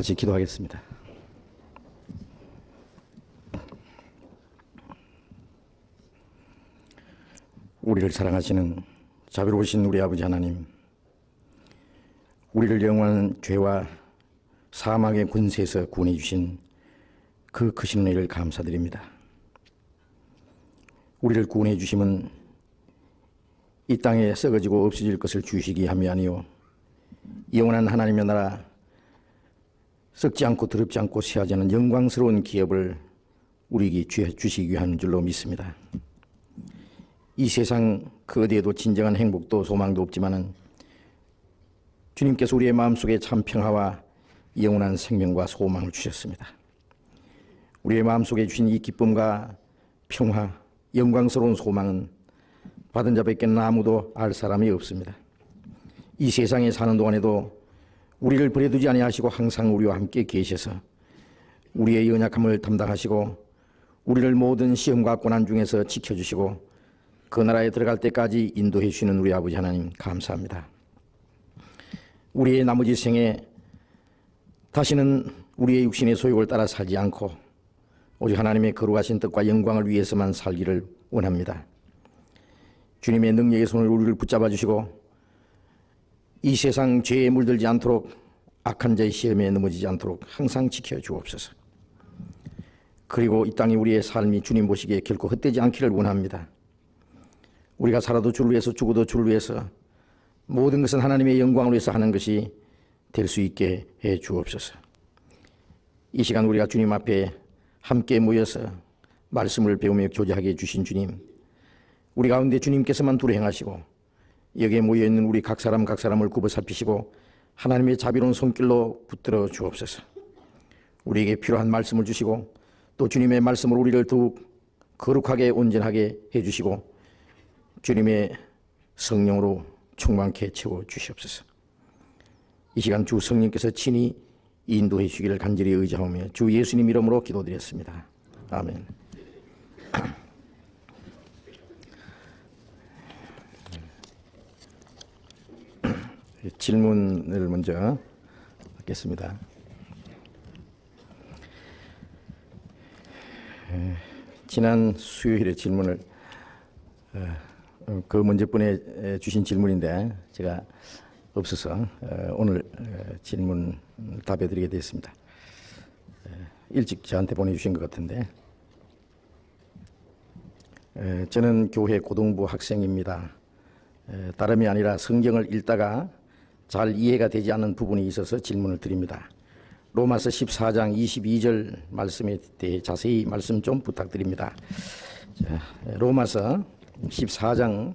같이 기도하겠습니다. 우리를 사랑하시는 자비로우신 우리 아버지 하나님, 우리를 영원한 죄와 사망의 권세에서 구원해 주신 그 크신 은혜를 감사드립니다. 우리를 구원해 주심은 이 땅에 썩어지고 없어질 것을 주시기 함이 아니요 영원한 하나님의 나라, 썩지 않고 더럽지 않고 쇠하지 않은 영광스러운 기업을 우리에게 주시기 위한 줄로 믿습니다. 이 세상 그 어디에도 진정한 행복도 소망도 없지만은 주님께서 우리의 마음속에 참 평화와 영원한 생명과 소망을 주셨습니다. 우리의 마음속에 주신 이 기쁨과 평화, 영광스러운 소망은 받은 자밖에는 아무도 알 사람이 없습니다. 이 세상에 사는 동안에도 우리를 버려두지 아니하시고 항상 우리와 함께 계셔서 우리의 연약함을 담당하시고 우리를 모든 시험과 고난 중에서 지켜주시고 그 나라에 들어갈 때까지 인도해 주시는 우리 아버지 하나님 감사합니다. 우리의 나머지 생에 다시는 우리의 육신의 소욕을 따라 살지 않고 오직 하나님의 거룩하신 뜻과 영광을 위해서만 살기를 원합니다. 주님의 능력의 손을 우리를 붙잡아 주시고 이 세상 죄에 물들지 않도록 악한 자의 시험에 넘어지지 않도록 항상 지켜 주옵소서. 그리고 이 땅이 우리의 삶이 주님 보시기에 결코 헛되지 않기를 원합니다. 우리가 살아도 주를 위해서 죽어도 주를 위해서 모든 것은 하나님의 영광을 위해서 하는 것이 될 수 있게 해 주옵소서. 이 시간 우리가 주님 앞에 함께 모여서 말씀을 배우며 교제하게 해주신 주님, 우리 가운데 주님께서만 두루 행하시고 여기에 모여있는 우리 각 사람을 굽어 살피시고 하나님의 자비로운 손길로 붙들어 주옵소서. 우리에게 필요한 말씀을 주시고 또 주님의 말씀으로 우리를 더욱 거룩하게 온전하게 해주시고 주님의 성령으로 충만케 채워주시옵소서. 이 시간 주 성령께서 친히 인도해 주시기를 간절히 의지하며 주 예수님 이름으로 기도드렸습니다. 아멘. 질문을 먼저 받겠습니다. 지난 수요일에 질문을 그 먼저 보내주신 질문인데 제가 없어서 오늘 질문 답해드리게 됐습니다. 일찍 저한테 보내주신 것 같은데, 저는 교회 고등부 학생입니다. 다름이 아니라 성경을 읽다가 잘 이해가 되지 않는 부분이 있어서 질문을 드립니다. 로마서 14장 22절 말씀에 대해 자세히 말씀 좀 부탁드립니다. 자, 로마서 14장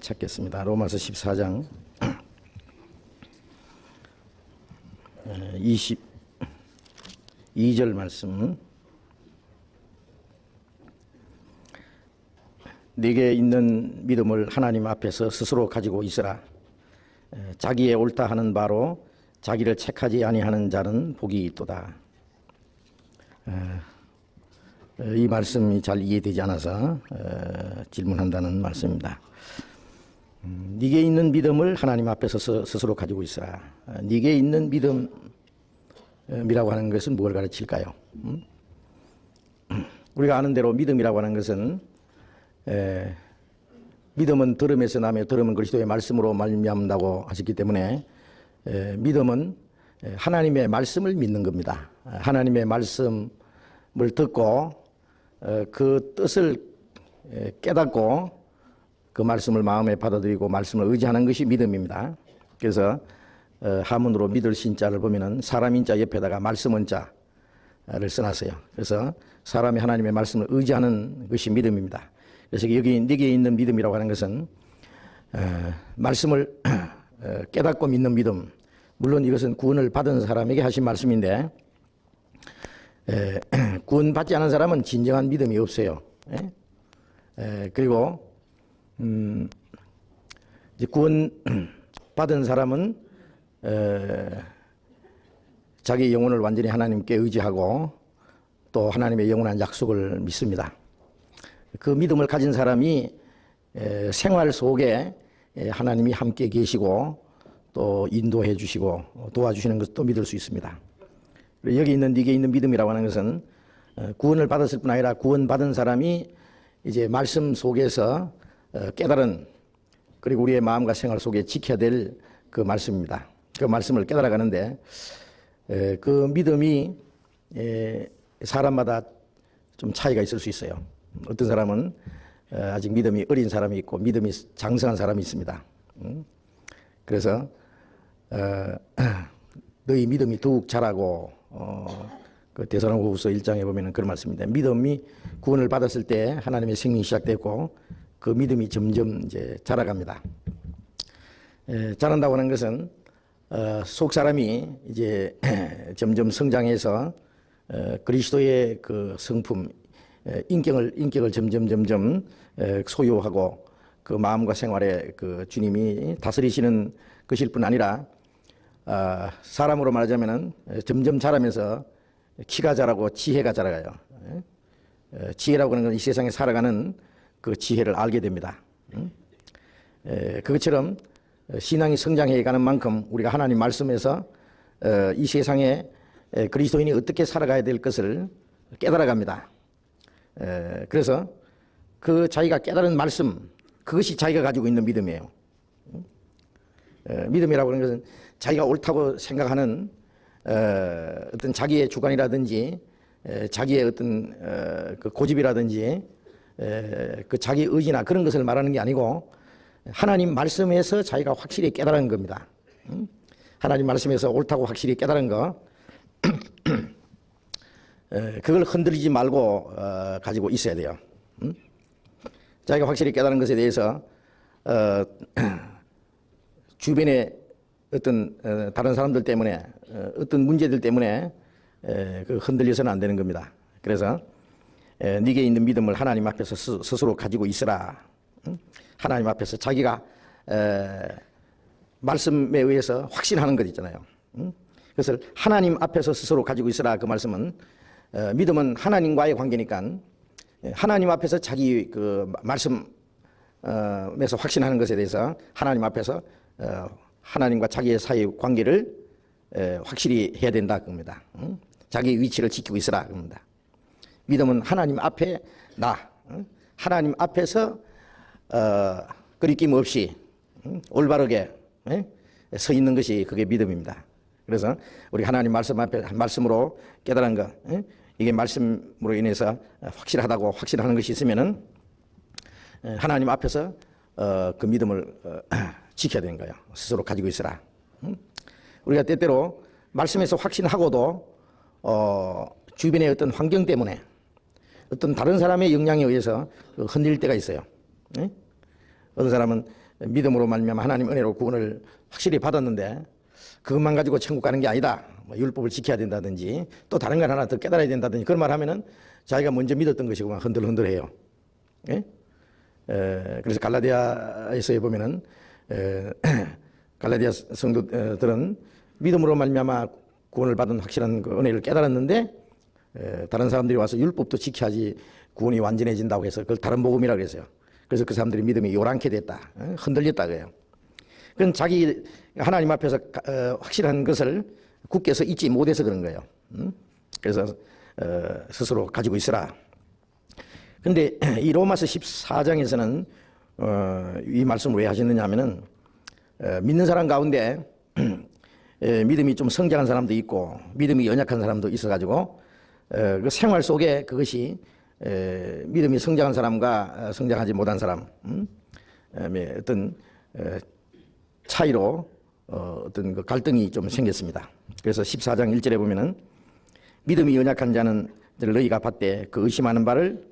찾겠습니다. 로마서 14장 22절 말씀. 네게 있는 믿음을 하나님 앞에서 스스로 가지고 있으라. 자기의 옳다 하는 바로 자기를 책하지 아니하는 자는 복이 있도다. 이 말씀이 잘 이해되지 않아서 질문한다는 말씀입니다. 네게 있는 믿음을 하나님 앞에서 스스로 가지고 있어라. 네게 있는 믿음이라고 하는 것은 뭘 가르칠까요? 우리가 아는 대로 믿음이라고 하는 것은 믿음은 들음에서 나며 들음은 그리스도의 말씀으로 말미암는다고 하셨기 때문에 믿음은 하나님의 말씀을 믿는 겁니다. 하나님의 말씀을 듣고 그 뜻을 깨닫고 그 말씀을 마음에 받아들이고 말씀을 의지하는 것이 믿음입니다. 그래서 하문으로 믿을 신자를 보면은 사람 인자 옆에다가 말씀 은자를 써놨어요. 그래서 사람이 하나님의 말씀을 의지하는 것이 믿음입니다. 그래서 여기 네게 있는 믿음이라고 하는 것은 말씀을 깨닫고 믿는 믿음. 물론 이것은 구원을 받은 사람에게 하신 말씀인데 구원받지 않은 사람은 진정한 믿음이 없어요. 그리고 이제 구원 받은 사람은 자기 영혼을 완전히 하나님께 의지하고 또 하나님의 영원한 약속을 믿습니다. 그 믿음을 가진 사람이 생활 속에 하나님이 함께 계시고 또 인도해 주시고 도와주시는 것도 믿을 수 있습니다. 여기 있는 네게 있는 믿음이라고 하는 것은 구원을 받았을 뿐 아니라 구원받은 사람이 이제 말씀 속에서 깨달은, 그리고 우리의 마음과 생활 속에 지켜야 될 그 말씀입니다. 그 말씀을 깨달아가는데 그 믿음이 사람마다 좀 차이가 있을 수 있어요. 어떤 사람은 아직 믿음이 어린 사람이 있고 믿음이 장성한 사람이 있습니다. 그래서 너희 믿음이 더욱 자라고 그 데살로니가후서 1장에 보면은 그런 말씀입니다. 믿음이 구원을 받았을 때 하나님의 생명이 시작됐고 그 믿음이 점점 이제 자라갑니다. 자란다고 하는 것은 속 사람이 이제 점점 성장해서 그리스도의 그 성품, 인격을 점점 소유하고 그 마음과 생활에 그 주님이 다스리시는 것일 뿐 아니라 사람으로 말하자면은 점점 자라면서 키가 자라고 지혜가 자라가요. 지혜라고 하는 건 이 세상에 살아가는 그 지혜를 알게 됩니다. 그것처럼 신앙이 성장해 가는 만큼 우리가 하나님 말씀에서 이 세상에 그리스도인이 어떻게 살아가야 될 것을 깨달아갑니다. 그래서 그 자기가 깨달은 말씀, 그것이 자기가 가지고 있는 믿음이에요. 믿음이라고 하는 것은 자기가 옳다고 생각하는 어떤 자기의 주관이라든지 자기의 어떤 그 고집이라든지 그 자기 의지나 그런 것을 말하는 게 아니고 하나님 말씀에서 자기가 확실히 깨달은 겁니다. 하나님 말씀에서 옳다고 확실히 깨달은 거, 그걸 흔들리지 말고 가지고 있어야 돼요. 자기가 확실히 깨달은 것에 대해서 주변에 어떤 다른 사람들 때문에 어떤 문제들 때문에 그 흔들려서는 안 되는 겁니다. 그래서 네게 있는 믿음을 하나님 앞에서 스스로 가지고 있으라. 하나님 앞에서 자기가 말씀에 의해서 확신하는 것 있잖아요. 그것을 하나님 앞에서 스스로 가지고 있으라. 그 말씀은 믿음은 하나님과의 관계니까 하나님 앞에서 자기 그 말씀에서 확신하는 것에 대해서 하나님 앞에서 하나님과 자기의 사이 관계를 확실히 해야 된다 그겁니다. 자기 위치를 지키고 있으라 그럽니다. 믿음은 하나님 앞에 하나님 앞에서 거리낌 없이 올바르게 서 있는 것이 그게 믿음입니다. 그래서 우리 하나님 말씀 앞에 말씀으로 깨달은 것, 이게 말씀으로 인해서 확실하다고 확신하는 것이 있으면은 하나님 앞에서 그 믿음을 지켜야 되는 거예요. 스스로 가지고 있으라. 우리가 때때로 말씀에서 확신하고도 주변의 어떤 환경 때문에 어떤 다른 사람의 영향에 의해서 흔들릴 때가 있어요. 어떤 사람은 믿음으로 말미암아 하나님 은혜로 구원을 확실히 받았는데 그것만 가지고 천국 가는 게 아니다. 뭐 율법을 지켜야 된다든지 또 다른 걸 하나 더 깨달아야 된다든지 그런 말 하면은 자기가 먼저 믿었던 것이고 흔들흔들해요. 그래서 갈라디아에서 보면은 갈라디아 성도들은 믿음으로 말미암아 구원을 받은 확실한 그 은혜를 깨달았는데 다른 사람들이 와서 율법도 지켜야지 구원이 완전해진다고 해서 그걸 다른 복음이라고 했어요. 그래서 그 사람들이 믿음이 요란케 됐다, 흔들렸다 그래요. 그건 자기 하나님 앞에서 확실한 것을 굳게 서 있지 못해서 그런 거예요. 그래서 스스로 가지고 있으라. 그런데 이 로마서 14장에서는 이 말씀을 왜 하셨느냐 하면은 믿는 사람 가운데 믿음이 좀 성장한 사람도 있고 믿음이 연약한 사람도 있어가지고 그 생활 속에 그것이 믿음이 성장한 사람과 성장하지 못한 사람 어떤 차이로 어떤 그 갈등이 좀 생겼습니다. 그래서 14장 1절에 보면은 믿음이 연약한 자는 너희가 받되 그 의심하는 바를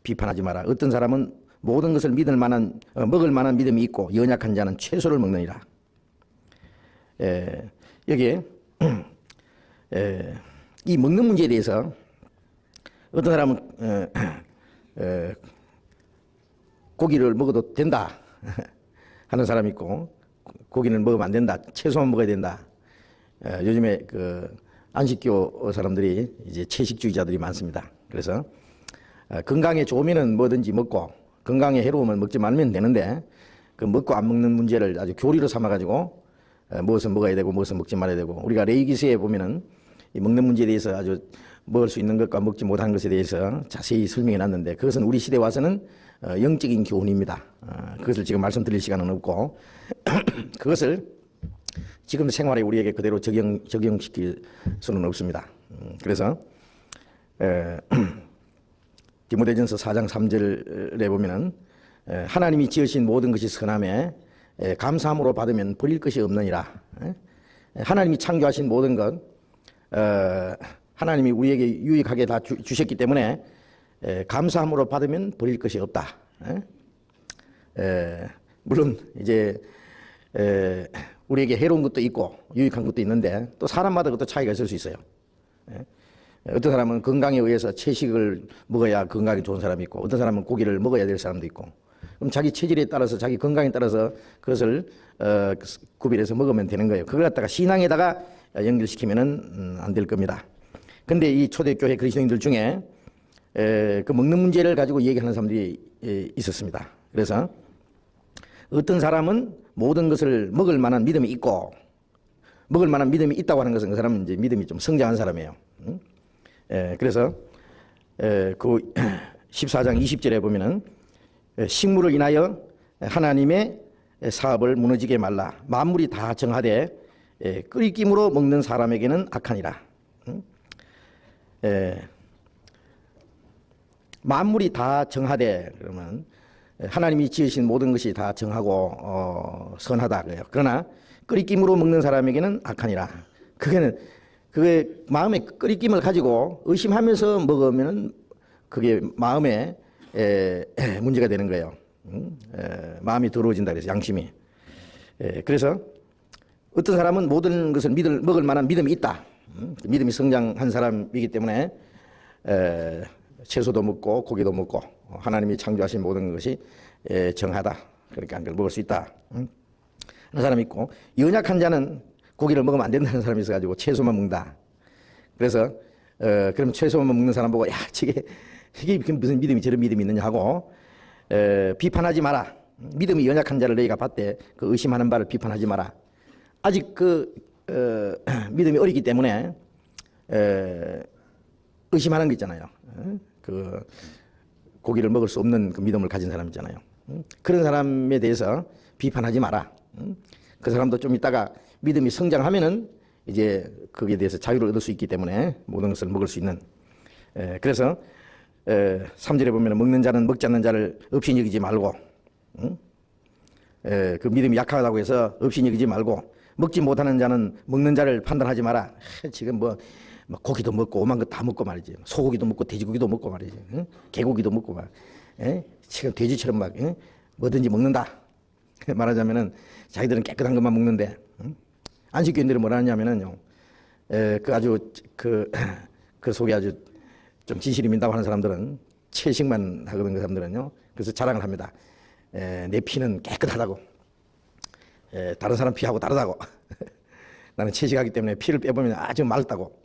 비판하지 마라. 어떤 사람은 모든 것을 믿을 만한 먹을 만한 믿음이 있고 연약한 자는 채소를 먹느니라. 여기에 이 먹는 문제에 대해서 어떤 사람은 고기를 먹어도 된다 하는 사람이 있고 고기는 먹으면 안 된다, 채소만 먹어야 된다. 요즘에 그 안식교 사람들이 이제 채식주의자들이 많습니다. 그래서 건강에 좋으면은 뭐든지 먹고 건강에 해로우면 먹지 말면 되는데 그 먹고 안 먹는 문제를 아주 교리로 삼아가지고 무엇은 먹어야 되고 무엇은 먹지 말아야 되고, 우리가 레위기서에 보면은 이 먹는 문제에 대해서 아주 먹을 수 있는 것과 먹지 못하는 것에 대해서 자세히 설명해 놨는데, 그것은 우리 시대에 와서는 영적인 교훈입니다. 그것을 지금 말씀드릴 시간은 없고 그것을 지금 생활에 우리에게 그대로 적용시킬 수는 없습니다. 그래서 디모데전서 4장 3절에 보면은 하나님이 지으신 모든 것이 선함에 감사함으로 받으면 버릴 것이 없느니라. 하나님이 창조하신 모든 것 하나님이 우리에게 유익하게 다 주셨기 때문에 감사함으로 받으면 버릴 것이 없다. 물론 이제 우리에게 해로운 것도 있고 유익한 것도 있는데, 또 사람마다 그것도 차이가 있을 수 있어요. 어떤 사람은 건강에 의해서 채식을 먹어야 건강이 좋은 사람이 있고, 어떤 사람은 고기를 먹어야 될 사람도 있고, 그럼 자기 체질에 따라서 자기 건강에 따라서 그것을 구별해서 먹으면 되는 거예요. 그걸 갖다가 신앙에다가 연결시키면은 안 될 겁니다. 근데 이 초대교회 그리스도인들 중에 그 먹는 문제를 가지고 얘기하는 사람들이 있었습니다. 그래서 어떤 사람은 모든 것을 먹을 만한 믿음이 있고, 먹을 만한 믿음이 있다고 하는 것은 그 사람은 이제 믿음이 좀 성장한 사람이에요. 그래서 그 14장 20절에 보면은 식물을 인하여 하나님의 사업을 무너지게 말라. 만물이 다 정하되 끓이김으로 먹는 사람에게는 악하니라. 만물이 다 정하되, 그러면 하나님이 지으신 모든 것이 다 정하고 선하다 그래요. 그러나 끓이김으로 먹는 사람에게는 악하니라. 그게 마음에 끓이김을 가지고 의심하면서 먹으면 그게 마음에 문제가 되는 거예요. 마음이 더러워진다 그래서, 양심이. 그래서 어떤 사람은 모든 것을 먹을 만한 믿음이 있다. 믿음이 성장한 사람이기 때문에 채소도 먹고 고기도 먹고 하나님이 창조하신 모든 것이 정하다. 그러니까 그걸 먹을 수 있다. 하는 사람이 있고, 연약한 자는 고기를 먹으면 안 된다는 사람이 있어가지고 채소만 먹는다. 그래서 그럼 채소만 먹는 사람 보고, 야, 이게 무슨 믿음이 저런 믿음이 있느냐 하고 비판하지 마라. 믿음이 연약한 자를 너희가 봤대. 그 의심하는 바를 비판하지 마라. 아직 그 믿음이 어리기 때문에 의심하는 거 있잖아요. 그 고기를 먹을 수 없는 그 믿음을 가진 사람 있잖아요. 그런 사람에 대해서 비판하지 마라. 그 사람도 좀 있다가 믿음이 성장하면은 이제 거기에 대해서 자유를 얻을 수 있기 때문에 모든 것을 먹을 수 있는. 그래서 3절에 보면 먹는 자는 먹지 않는 자를 없이 여기지 말고, 그 믿음이 약하다고 해서 없이 여기지 말고, 먹지 못하는 자는 먹는 자를 판단하지 마라. 지금 뭐 고기도 먹고 오만 것 다 먹고 말이지. 소고기도 먹고 돼지고기도 먹고 말이지. 개고기도 먹고 막. 지금 돼지처럼 막 뭐든지 먹는다. 말하자면은 자기들은 깨끗한 것만 먹는데, 안식교인들은 뭐라 하냐면은요, 그 아주 그 속에 아주 좀 진실이 민다고 하는 사람들은 채식만 하거든. 그 사람들은요. 그래서 자랑을 합니다. 내 피는 깨끗하다고. 다른 사람 피하고 다르다고. 나는 채식하기 때문에 피를 빼보면 아주 맑다고.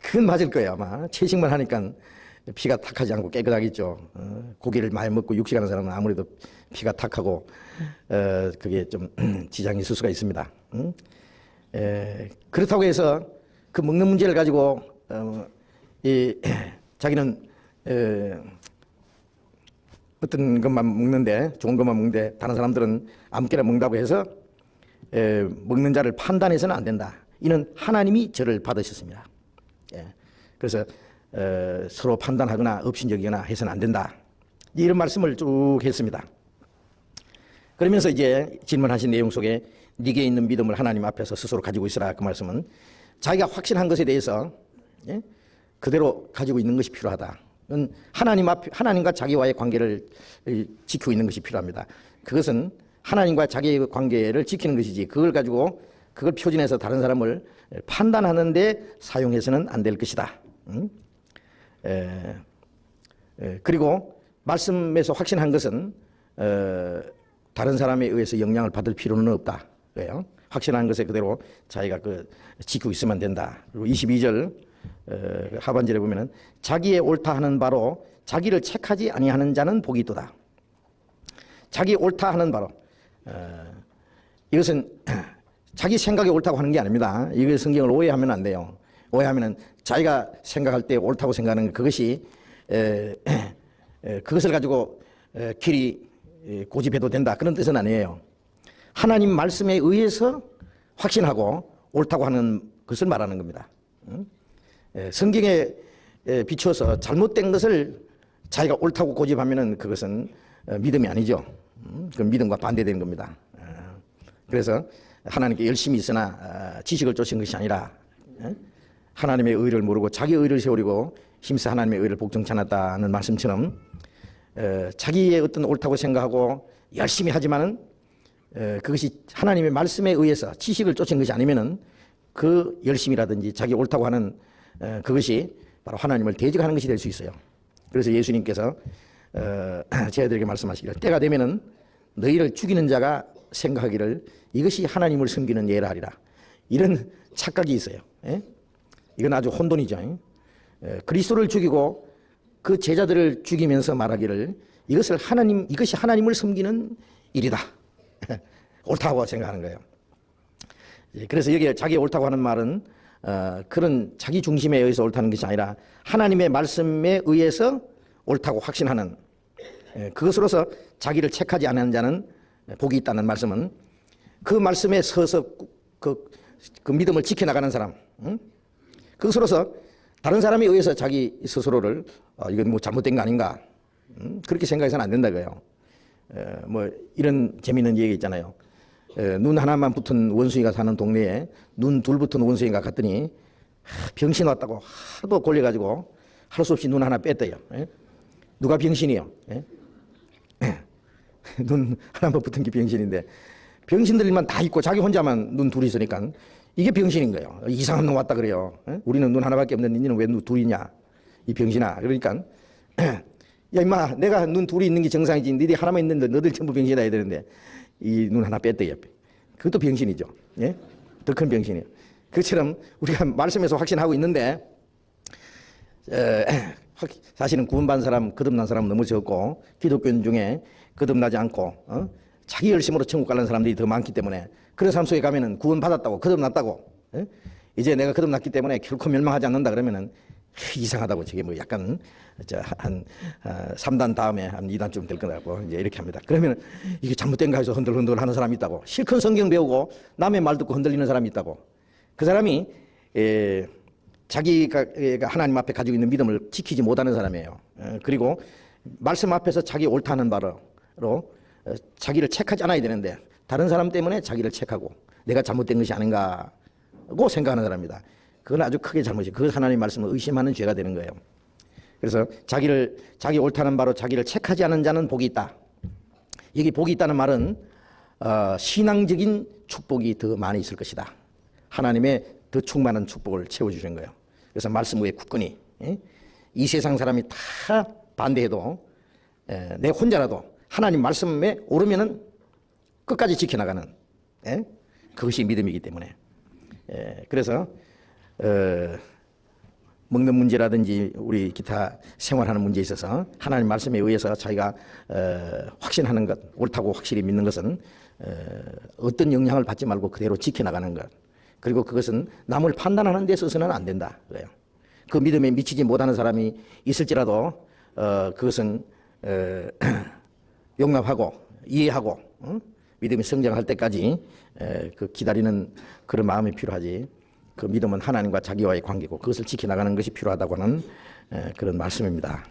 그건 맞을 거예요 아마. 채식만 하니까 피가 탁하지 않고 깨끗하겠죠. 고기를 많이 먹고 육식하는 사람은 아무래도 피가 탁하고 그게 좀 지장이 있을 수가 있습니다. 그렇다고 해서 그 먹는 문제를 가지고 자기는 어떤 것만 먹는데, 좋은 것만 먹는데 다른 사람들은 아무렇게나 먹는다고 해서 먹는 자를 판단해서는 안 된다. 이는 하나님이 저를 받으셨습니다. 그래서 서로 판단하거나 업신여기거나 해서는 안 된다. 이런 말씀을 쭉 했습니다. 그러면서 이제 질문하신 내용 속에 네게 있는 믿음을 하나님 앞에서 스스로 가지고 있으라. 그 말씀은 자기가 확신한 것에 대해서 그대로 가지고 있는 것이 필요하다. 하나님과 자기와의 관계를 지키고 있는 것이 필요합니다. 그것은 하나님과 자기의 관계를 지키는 것이지, 그걸 가지고 그걸 표준해서 다른 사람을 판단하는데 사용해서는 안 될 것이다. 그리고 말씀에서 확신한 것은 다른 사람에 의해서 영향을 받을 필요는 없다. 왜요? 확신한 것에 그대로 자기가 지키고 있으면 된다. 그리고 22절 하반절에 보면은 자기의 옳다 하는 바로 자기를 책하지 아니하는 자는 복이 있도다. 자기 옳다 하는 바로 이것은 자기 생각이 옳다고 하는 게 아닙니다. 이거 성경을 오해하면 안 돼요. 오해하면은 자기가 생각할 때 옳다고 생각하는 그것이 그것을 가지고 길이 고집해도 된다, 그런 뜻은 아니에요. 하나님 말씀에 의해서 확신하고 옳다고 하는 것을 말하는 겁니다. 성경에 비추어서 잘못된 것을 자기가 옳다고 고집하면은 그것은 믿음이 아니죠. 그 믿음과 반대되는 겁니다. 그래서 하나님께 열심히 있으나 지식을 쫓은 것이 아니라 하나님의 의를 모르고 자기 의를 세우려고 힘써 하나님의 의를 복종치 않았다는 말씀처럼 자기의 어떤 옳다고 생각하고 열심히 하지만은 그것이 하나님의 말씀에 의해서 지식을 쫓은 것이 아니면은 그 열심이라든지 자기 옳다고 하는 그것이 바로 하나님을 대적하는 것이 될 수 있어요. 그래서 예수님께서 제자들에게 말씀하시기를 때가 되면은 너희를 죽이는 자가 생각하기를 이것이 하나님을 섬기는 예라 하리라, 이런 착각이 있어요. 이건 아주 혼돈이죠. 그리스도를 죽이고 그 제자들을 죽이면서 말하기를 이것이 하나님을 섬기는 일이다, 옳다고 생각하는 거예요. 그래서 여기에 자기 옳다고 하는 말은 그런 자기 중심에 의해서 옳다는 것이 아니라 하나님의 말씀에 의해서 옳다고 확신하는, 그것으로서 자기를 책하지 않은 자는 복이 있다는 말씀은 그 말씀에 서서 그 믿음을 지켜나가는 사람, 그것으로서 다른 사람에 의해서 자기 스스로를 이건 뭐 잘못된 거 아닌가, 그렇게 생각해서는 안 된다고요. 뭐 이런 재미있는 얘기 있잖아요. 눈 하나만 붙은 원숭이가 사는 동네에 눈 둘 붙은 원숭이가 갔더니 병신 왔다고 하도 골려가지고 할 수 없이 눈 하나 뺐대요. 누가 병신이요? 눈 하나만 붙은 게 병신인데, 병신들만 다 있고 자기 혼자만 눈 둘이 있으니까 이게 병신인 거예요. 이상한 놈 왔다 그래요. 우리는 눈 하나밖에 없는데 니는 왜 눈 둘이냐, 이 병신아. 그러니까 야 임마, 내가 눈 둘이 있는 게 정상이지, 니들이 하나만 있는데 너들 전부 병신이다 해야 되는데 이 눈 하나 뺐대요. 그것도 병신이죠. 예? 더 큰 병신이에요. 그처럼 우리가 말씀에서 확신하고 있는데 사실은 구원받은 사람, 거듭난 사람은 너무 적고 기독교인 중에 거듭나지 않고 자기 열심으로 천국 가는 사람들이 더 많기 때문에 그런 사람 속에 가면은 구원받았다고, 거듭났다고, 이제 내가 거듭났기 때문에 결코 멸망하지 않는다 그러면은 이상하다고, 저게 뭐 약간 한 3단 다음에 한 2단쯤 될 거라고 이제 이렇게 합니다. 그러면 이게 잘못된가 해서 흔들흔들 하는 사람이 있다고, 실컷 성경 배우고 남의 말 듣고 흔들리는 사람이 있다고. 그 사람이 자기가 하나님 앞에 가지고 있는 믿음을 지키지 못하는 사람이에요. 그리고 말씀 앞에서 자기 옳다는 바로 자기를 책하지 않아야 되는데 다른 사람 때문에 자기를 책하고 내가 잘못된 것이 아닌가고 생각하는 사람입니다. 그건 아주 크게 잘못이에요. 그 하나님의 말씀을 의심하는 죄가 되는 거예요. 그래서 자기 옳다는 바로 자기를 책하지 않은 자는 복이 있다. 여기 복이 있다는 말은 신앙적인 축복이 더 많이 있을 것이다. 하나님의 더 충만한 축복을 채워주시는 거예요. 그래서 말씀 위에 굳건히, 이 세상 사람이 다 반대해도 내 혼자라도 하나님 말씀에 오르면은 끝까지 지켜나가는, 그것이 믿음이기 때문에. 그래서 먹는 문제라든지 우리 기타 생활하는 문제에 있어서 하나님 말씀에 의해서 자기가 확신하는 것, 옳다고 확실히 믿는 것은 어떤 영향을 받지 말고 그대로 지켜나가는 것, 그리고 그것은 남을 판단하는 데 있어서는 안 된다 그래요. 그 믿음에 미치지 못하는 사람이 있을지라도 그것은 용납하고 이해하고 믿음이 성장할 때까지 그 기다리는 그런 마음이 필요하지, 그 믿음은 하나님과 자기와의 관계고 그것을 지켜나가는 것이 필요하다고 하는 그런 말씀입니다.